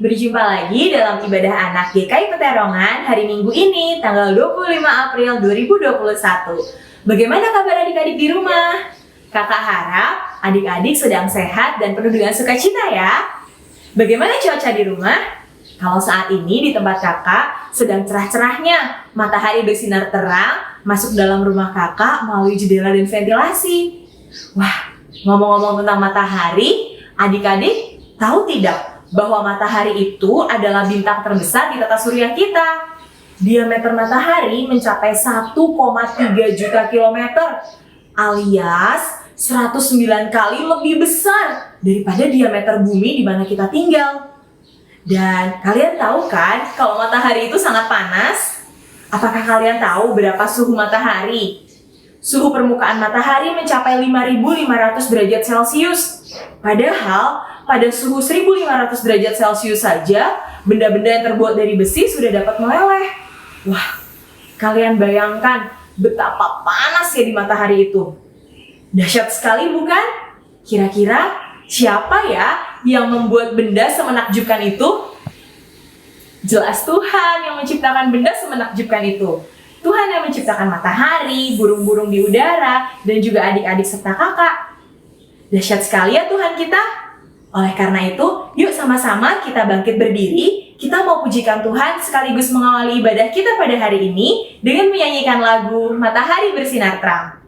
Berjumpa lagi dalam ibadah anak GKI Peterongan hari Minggu ini, tanggal 25 April 2021. Bagaimana kabar adik-adik di rumah? Kakak harap adik-adik sedang sehat dan penuh dengan sukacita ya. Bagaimana cuaca di rumah? Kalau saat ini di tempat kakak sedang cerah-cerahnya, matahari bersinar terang masuk dalam rumah kakak melalui jendela dan ventilasi. Wah, ngomong-ngomong tentang matahari, adik-adik tahu tidak bahwa matahari itu adalah bintang terbesar di tata surya kita? Diameter matahari mencapai 1,3 juta kilometer, alias 109 kali lebih besar daripada diameter bumi di mana kita tinggal. Dan kalian tahu kan kalau matahari itu sangat panas? Apakah kalian tahu berapa suhu matahari? Suhu permukaan matahari mencapai 5.500 derajat Celcius. Padahal pada suhu 1.500 derajat Celcius saja, benda-benda yang terbuat dari besi sudah dapat meleleh. Wah, kalian bayangkan betapa panasnya di matahari itu. Dahsyat sekali bukan? Kira-kira siapa ya yang membuat benda semenakjubkan itu? Jelas Tuhan yang menciptakan benda semenakjubkan itu. Tuhan yang menciptakan matahari, burung-burung di udara, dan juga adik-adik serta kakak. Dahsyat sekali ya Tuhan kita. Oleh karena itu, yuk sama-sama kita bangkit berdiri. Kita mau pujikan Tuhan sekaligus mengawali ibadah kita pada hari ini dengan menyanyikan lagu Matahari Bersinar Terang.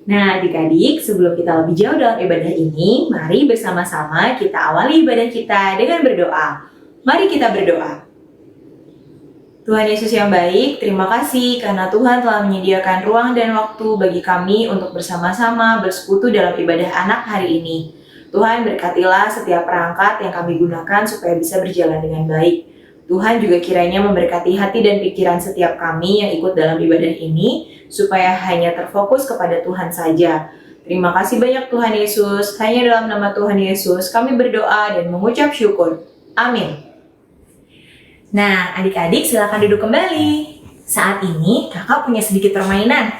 Nah adik-adik, sebelum kita lebih jauh dalam ibadah ini, mari bersama-sama kita awali ibadah kita dengan berdoa. Mari kita berdoa. Tuhan Yesus yang baik, terima kasih karena Tuhan telah menyediakan ruang dan waktu bagi kami untuk bersama-sama bersekutu dalam ibadah anak hari ini. Tuhan berkatilah setiap perangkat yang kami gunakan supaya bisa berjalan dengan baik. Tuhan juga kiranya memberkati hati dan pikiran setiap kami yang ikut dalam ibadah ini, supaya hanya terfokus kepada Tuhan saja. Terima kasih banyak Tuhan Yesus. Hanya dalam nama Tuhan Yesus kami berdoa dan mengucap syukur. Amin. Nah, adik-adik silakan duduk kembali. Saat ini kakak punya sedikit permainan.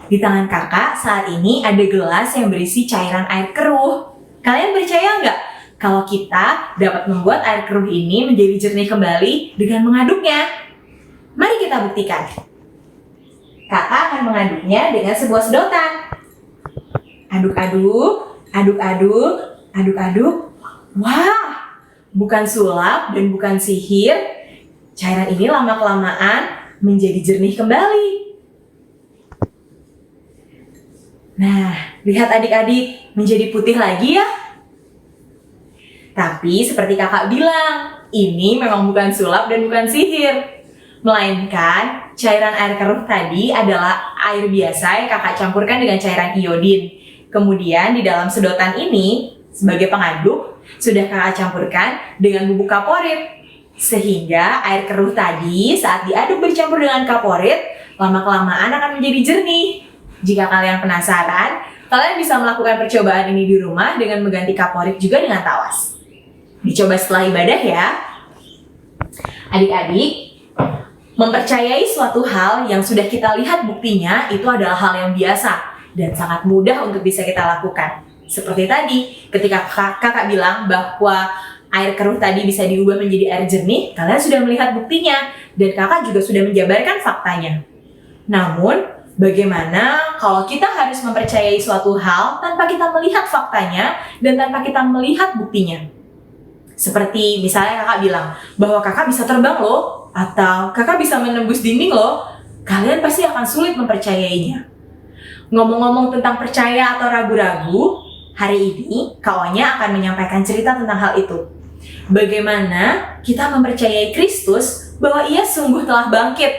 Di tangan kakak saat ini ada gelas yang berisi cairan air keruh. Kalian percaya nggak kalau kita dapat membuat air keruh ini menjadi jernih kembali dengan mengaduknya? Mari kita buktikan. Kakak akan mengaduknya dengan sebuah sedotan. Aduk-aduk, aduk-aduk, aduk-aduk. Wah, bukan sulap dan bukan sihir. Cairan ini lama-kelamaan menjadi jernih kembali. Nah, lihat adik-adik, menjadi putih lagi ya. Tapi seperti kakak bilang, ini memang bukan sulap dan bukan sihir. Melainkan cairan air keruh tadi adalah air biasa yang kakak campurkan dengan cairan iodin. Kemudian di dalam sedotan ini sebagai pengaduk sudah kakak campurkan dengan bubuk kaporit. Sehingga air keruh tadi saat diaduk bercampur dengan kaporit lama-kelamaan akan menjadi jernih. Jika kalian penasaran, kalian bisa melakukan percobaan ini di rumah dengan mengganti kaporit juga dengan tawas. Dicoba setelah ibadah ya. Adik-adik, mempercayai suatu hal yang sudah kita lihat buktinya itu adalah hal yang biasa dan sangat mudah untuk bisa kita lakukan. Seperti tadi, ketika kakak bilang bahwa air keruh tadi bisa diubah menjadi air jernih, kalian sudah melihat buktinya dan kakak juga sudah menjabarkan faktanya. Namun, bagaimana kalau kita harus mempercayai suatu hal tanpa kita melihat faktanya dan tanpa kita melihat buktinya? Seperti misalnya kakak bilang bahwa kakak bisa terbang loh, atau kakak bisa menembus dinding loh, kalian pasti akan sulit mempercayainya. Ngomong-ngomong tentang percaya atau ragu-ragu, Hari ini, Kak Onya akan menyampaikan cerita tentang hal itu. Bagaimana kita mempercayai Kristus bahwa Ia sungguh telah bangkit.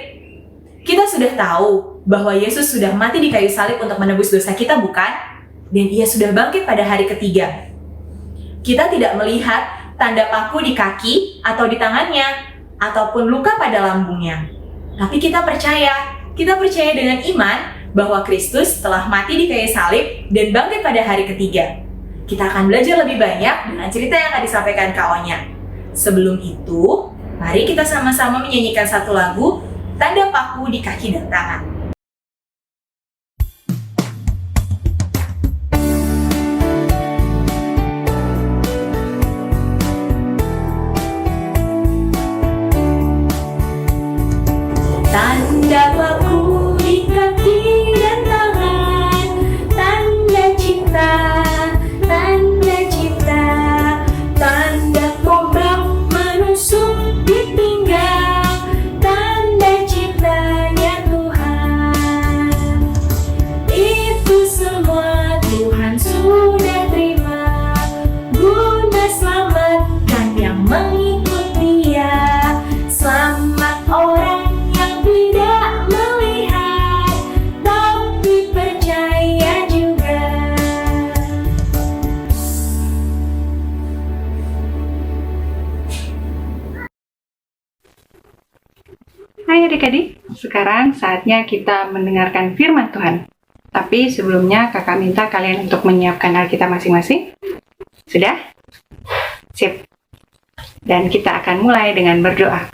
Kita sudah tahu bahwa Yesus sudah mati di kayu salib untuk menebus dosa kita, bukan? Dan Ia sudah bangkit pada hari ketiga. Kita tidak melihat tanda paku di kaki atau di tangannya, ataupun luka pada lambungnya. Tapi kita percaya dengan iman bahwa Kristus telah mati di kayu salib dan bangkit pada hari ketiga. Kita akan belajar lebih banyak dengan cerita yang akan disampaikan Kak Onya. Sebelum itu, mari kita sama-sama menyanyikan satu lagu, Tanda Paku di Kaki dan Tangan. Tanda paku di kaki dan tangan, tanda cinta, tanda tombak menusuk di pinggang, tanda cintanya Tuhan. Itu semua Tuhan sudah terima, guna selamatkan yang mengikut Dia. Selamat orang Hai adik-adik, sekarang saatnya kita mendengarkan firman Tuhan. Tapi sebelumnya kakak minta kalian untuk menyiapkan Alkitab masing-masing. Sudah? Sip. Dan kita akan mulai dengan berdoa.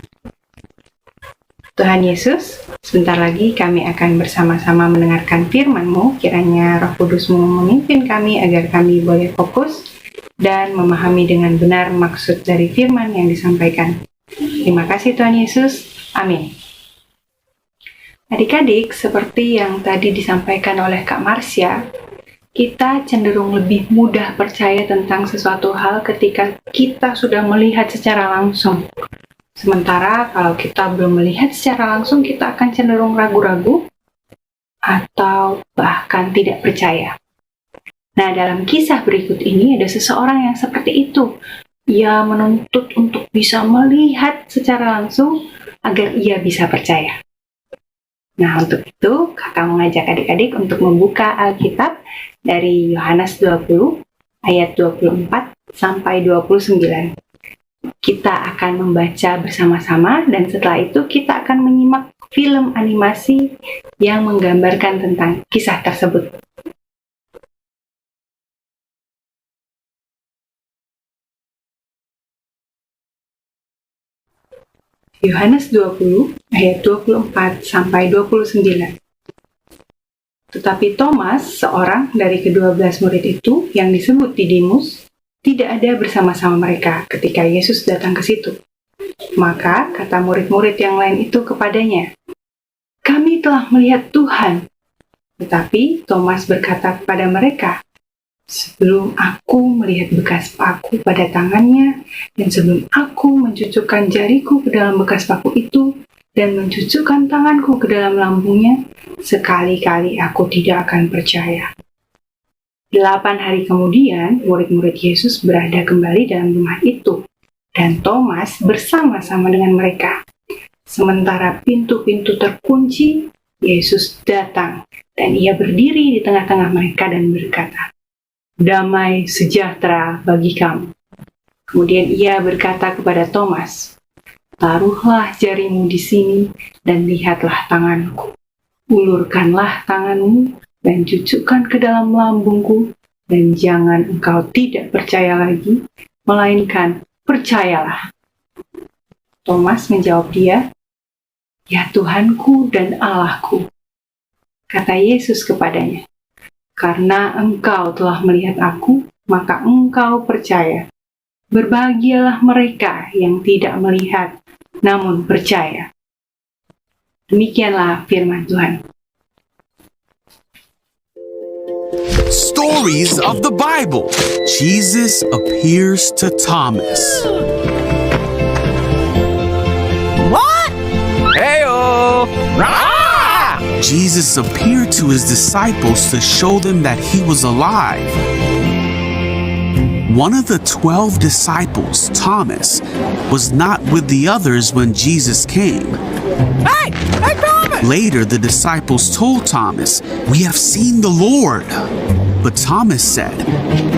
Tuhan Yesus, sebentar lagi kami akan bersama-sama mendengarkan firman-Mu. Kiranya Roh Kudus-Mu memimpin kami agar kami boleh fokus dan memahami dengan benar maksud dari firman yang disampaikan. Terima kasih Tuhan Yesus. Amin. Adik-adik, seperti yang tadi disampaikan oleh Kak Marsha, kita cenderung lebih mudah percaya tentang sesuatu hal ketika kita sudah melihat secara langsung. Sementara kalau kita belum melihat secara langsung, kita akan cenderung ragu-ragu atau bahkan tidak percaya. Nah, dalam kisah berikut ini ada seseorang yang seperti itu. Ia menuntut untuk bisa melihat secara langsung agar ia bisa percaya. Nah, untuk itu, kakak mengajak adik-adik untuk membuka Alkitab dari Yohanes 20, ayat 24 sampai 29. Kita akan membaca bersama-sama dan setelah itu kita akan menyimak film animasi yang menggambarkan tentang kisah tersebut. Yohanes 20 ayat 24 sampai 29. Tetapi Thomas, seorang dari ke-12 murid itu yang disebut Didimus, tidak ada bersama-sama mereka ketika Yesus datang ke situ. Maka kata murid-murid yang lain itu kepadanya, "Kami telah melihat Tuhan." Tetapi Thomas berkata kepada mereka, "Sebelum aku melihat bekas paku pada tangannya, dan sebelum aku mencucukkan jariku ke dalam bekas paku itu, dan mencucukkan tanganku ke dalam lambungnya, sekali-kali aku tidak akan percaya." 8 hari kemudian, murid-murid Yesus berada kembali dalam rumah itu, dan Thomas bersama-sama dengan mereka. Sementara pintu-pintu terkunci, Yesus datang, dan ia berdiri di tengah-tengah mereka dan berkata, "Damai sejahtera bagi kamu." Kemudian ia berkata kepada Thomas, "Taruhlah jarimu di sini dan lihatlah tanganku. Ulurkanlah tanganmu dan cucukkan ke dalam lambungku, dan jangan engkau tidak percaya lagi, melainkan percayalah." Thomas menjawab dia, "Ya Tuhanku dan Allahku." Kata Yesus kepadanya, "Karena engkau telah melihat aku, maka engkau percaya. Berbahagialah mereka yang tidak melihat, namun percaya." Demikianlah firman Tuhan. Stories of the Bible. Jesus appears to Thomas. What? Heyo! Rah! Jesus appeared to his disciples to show them that he was alive. One of the 12 disciples, Thomas, was not with the others when Jesus came. Hey! Hey, Thomas! Later, the disciples told Thomas, "We have seen the Lord." But Thomas said,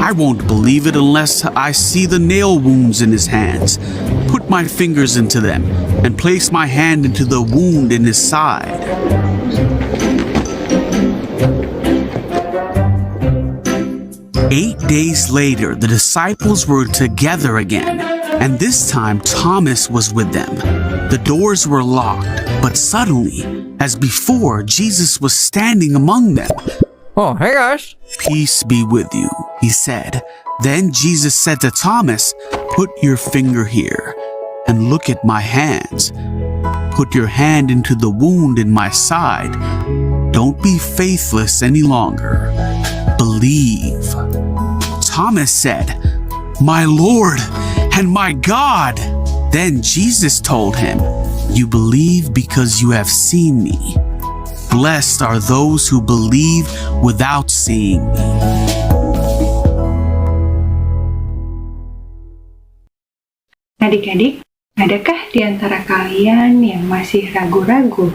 "I won't believe it unless I see the nail wounds in his hands, put my fingers into them, and place my hand into the wound in his side." "8 days later, the disciples were together again, and this time Thomas was with them. The doors were locked, but suddenly, as before, Jesus was standing among them. Oh, hey guys. "Peace be with you," he said. Then Jesus said to Thomas, "Put your finger here and look at my hands. Put your hand into the wound in my side. Don't be faithless any longer. Believe." Thomas said, "My Lord and my God." Then Jesus told him, "You believe because you have seen me. Blessed are those who believe without seeing me." Adik-adik, adakah di antara kalian yang masih ragu-ragu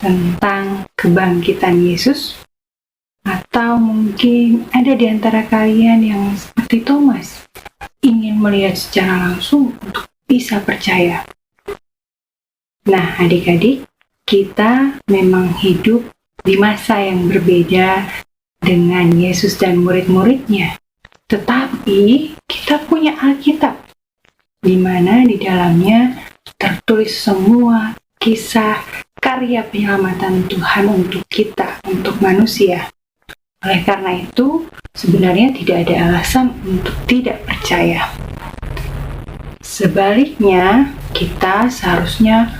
tentang kebangkitan Yesus? Atau mungkin ada di antara kalian yang seperti Thomas, ingin melihat secara langsung untuk bisa percaya? Nah, adik-adik, kita memang hidup di masa yang berbeda dengan Yesus dan murid-muridnya. Tetapi kita punya Alkitab, di mana di dalamnya tertulis semua kisah karya penyelamatan Tuhan untuk kita, untuk manusia. Oleh karena itu, sebenarnya tidak ada alasan untuk tidak percaya. Sebaliknya, kita seharusnya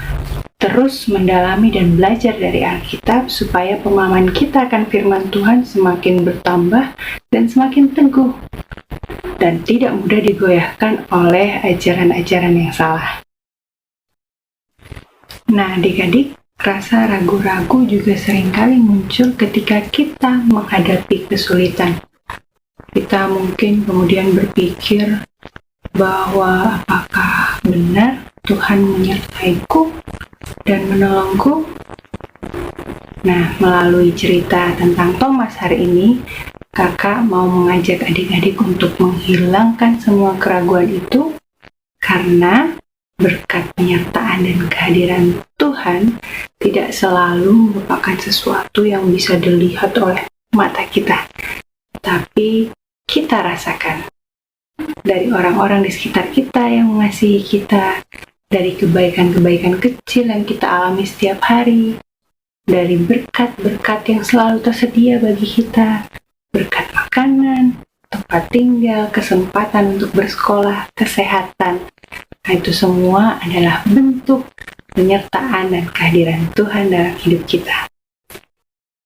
terus mendalami dan belajar dari Alkitab supaya pemahaman kita akan firman Tuhan semakin bertambah dan semakin teguh dan tidak mudah digoyahkan oleh ajaran-ajaran yang salah. Nah, adik-adik, rasa ragu-ragu juga seringkali muncul ketika kita menghadapi kesulitan. Kita mungkin kemudian berpikir bahwa apakah benar Tuhan menyertaiku dan menolongku? Nah, melalui cerita tentang Thomas hari ini, kakak mau mengajak adik-adik untuk menghilangkan semua keraguan itu, karena berkat penyertaan dan kehadiran Tuhan tidak selalu merupakan sesuatu yang bisa dilihat oleh mata kita, tapi kita rasakan dari orang-orang di sekitar kita yang mengasihi kita, dari kebaikan-kebaikan kecil yang kita alami setiap hari, dari berkat-berkat yang selalu tersedia bagi kita, berkat makanan, tempat tinggal, kesempatan untuk bersekolah, kesehatan. Nah, itu semua adalah bentuk penyertaan dan kehadiran Tuhan dalam hidup kita.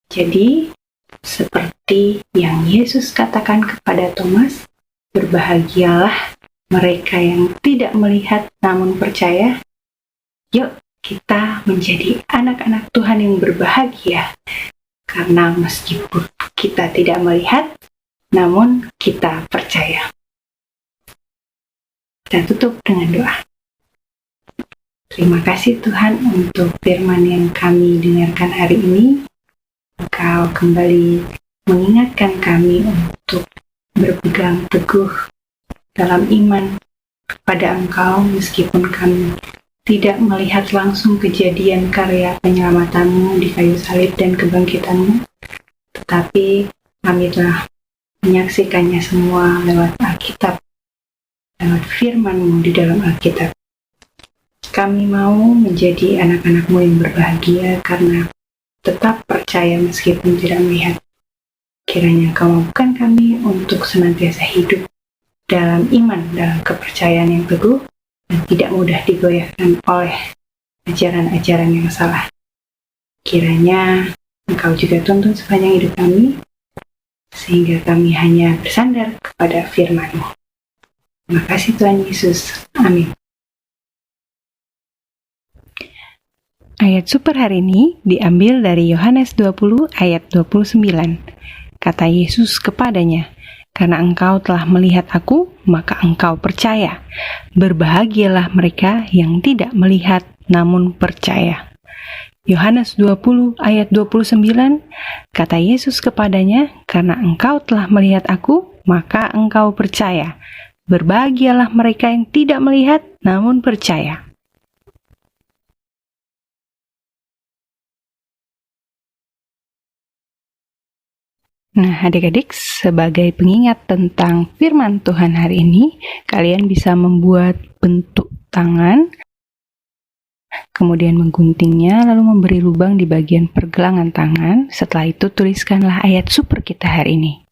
Jadi, seperti yang Yesus katakan kepada Thomas, berbahagialah mereka yang tidak melihat namun percaya. Yuk kita menjadi anak-anak Tuhan yang berbahagia, karena meskipun kita tidak melihat, namun kita percaya. Kita tutup dengan doa. Terima kasih Tuhan untuk firman yang kami dengarkan hari ini. Engkau kembali mengingatkan kami untuk berpegang teguh dalam iman kepada Engkau meskipun kami tidak melihat langsung kejadian karya penyelamatanmu di kayu salib dan kebangkitanmu, tetapi kami telah menyaksikannya semua lewat Alkitab, lewat firman-Mu di dalam Alkitab. Kami mau menjadi anak-anak-Mu yang berbahagia karena tetap percaya meskipun tidak melihat. Kiranya Engkau mampukan kami untuk senantiasa hidup dalam iman, dalam kepercayaan yang teguh, dan tidak mudah digoyahkan oleh ajaran-ajaran yang salah. Kiranya Engkau juga tuntun sepanjang hidup kami, sehingga kami hanya bersandar kepada firman-Mu. Terima kasih Tuhan Yesus. Amin. Ayat super hari ini diambil dari Yohanes 20 ayat 29. Kata Yesus kepadanya, karena engkau telah melihat aku, maka engkau percaya. Berbahagialah mereka yang tidak melihat namun percaya. Yohanes 20 ayat 29, kata Yesus kepadanya, karena engkau telah melihat aku, maka engkau percaya. Berbahagialah mereka yang tidak melihat namun percaya. Nah, adik-adik, sebagai pengingat tentang firman Tuhan hari ini, kalian bisa membuat bentuk tangan, kemudian mengguntingnya, lalu memberi lubang di bagian pergelangan tangan. Setelah itu, tuliskanlah ayat super kita hari ini.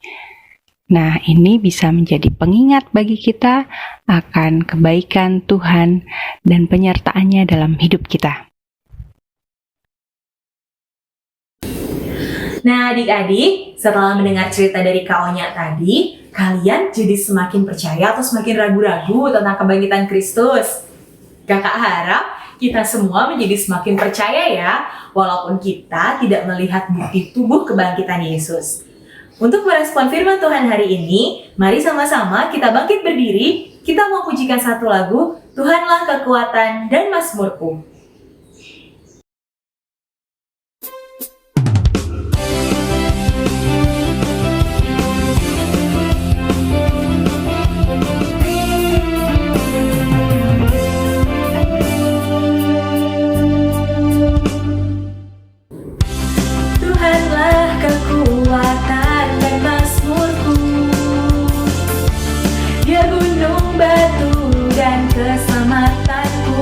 Nah, ini bisa menjadi pengingat bagi kita akan kebaikan Tuhan dan penyertaannya dalam hidup kita. Nah, adik-adik, setelah mendengar cerita dari Kak Onya tadi, kalian jadi semakin percaya atau semakin ragu-ragu tentang kebangkitan Kristus? Kakak harap kita semua menjadi semakin percaya ya, walaupun kita tidak melihat bukti tubuh kebangkitan Yesus. Untuk merespon firman Tuhan hari ini, mari sama-sama kita bangkit berdiri, kita mau pujikan satu lagu, Tuhanlah kekuatan dan mazmurku. Tuhanlah kekuatan dan mazmurku, Dia gunung batu dan keselamatanku.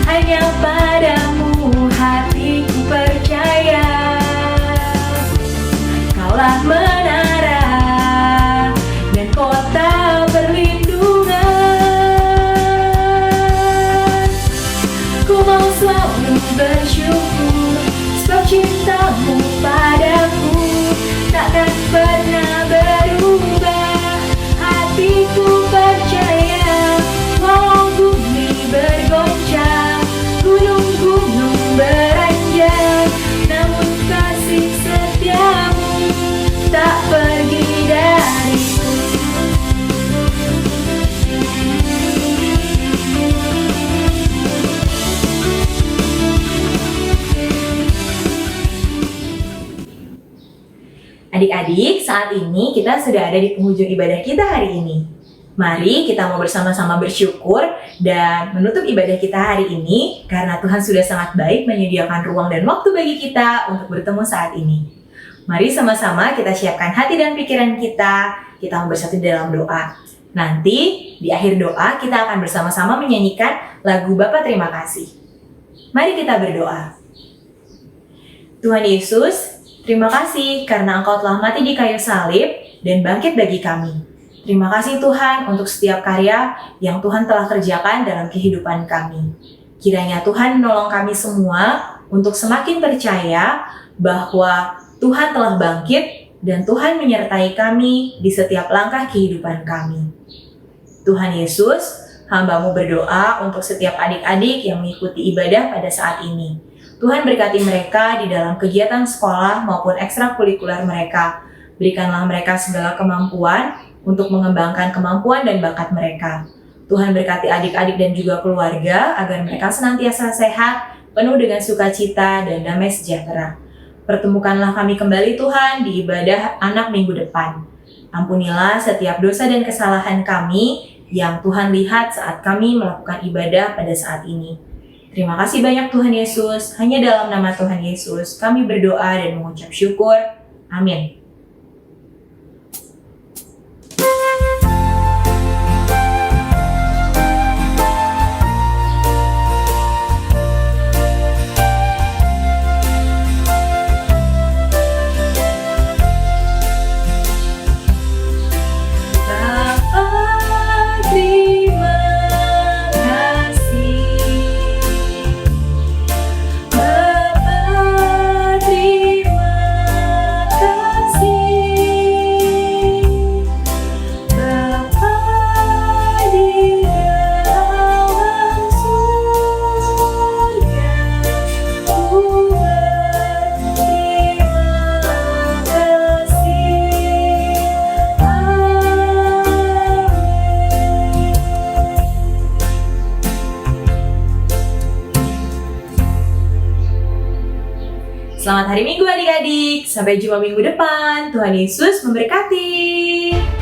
Hanya padamu hatiku percaya, Kaulah menara dan kota perlindungan. Ku mau selalu bersyukur sebab cintamu padaku takkan pernah berubah. Hatiku percaya, walau bumi bergoncang, gunung-gunung beranjak, namun kasih setiamu tak pergi dariku. Adik-adik, saat ini kita sudah ada di penghujung ibadah kita hari ini. Mari kita mau bersama-sama bersyukur dan menutup ibadah kita hari ini karena Tuhan sudah sangat baik menyediakan ruang dan waktu bagi kita untuk bertemu saat ini. Mari sama-sama kita siapkan hati dan pikiran kita mau bersatu dalam doa. Nanti di akhir doa kita akan bersama-sama menyanyikan lagu Bapa Terima Kasih. Mari kita berdoa. Tuhan Yesus, terima kasih karena Engkau telah mati di kayu salib dan bangkit bagi kami. Terima kasih Tuhan untuk setiap karya yang Tuhan telah kerjakan dalam kehidupan kami. Kiranya Tuhan menolong kami semua untuk semakin percaya bahwa Tuhan telah bangkit dan Tuhan menyertai kami di setiap langkah kehidupan kami. Tuhan Yesus, hamba-Mu berdoa untuk setiap adik-adik yang mengikuti ibadah pada saat ini. Tuhan berkati mereka di dalam kegiatan sekolah maupun ekstrakurikuler mereka. Berikanlah mereka segala kemampuan untuk mengembangkan kemampuan dan bakat mereka. Tuhan berkati adik-adik dan juga keluarga agar mereka senantiasa sehat, penuh dengan sukacita dan damai sejahtera. Pertemukanlah kami kembali Tuhan di ibadah anak minggu depan. Ampunilah setiap dosa dan kesalahan kami yang Tuhan lihat saat kami melakukan ibadah pada saat ini. Terima kasih banyak Tuhan Yesus, hanya dalam nama Tuhan Yesus kami berdoa dan mengucap syukur. Amin. Kasih Selamat hari Minggu adik-adik. Sampai jumpa minggu depan. Tuhan Yesus memberkati.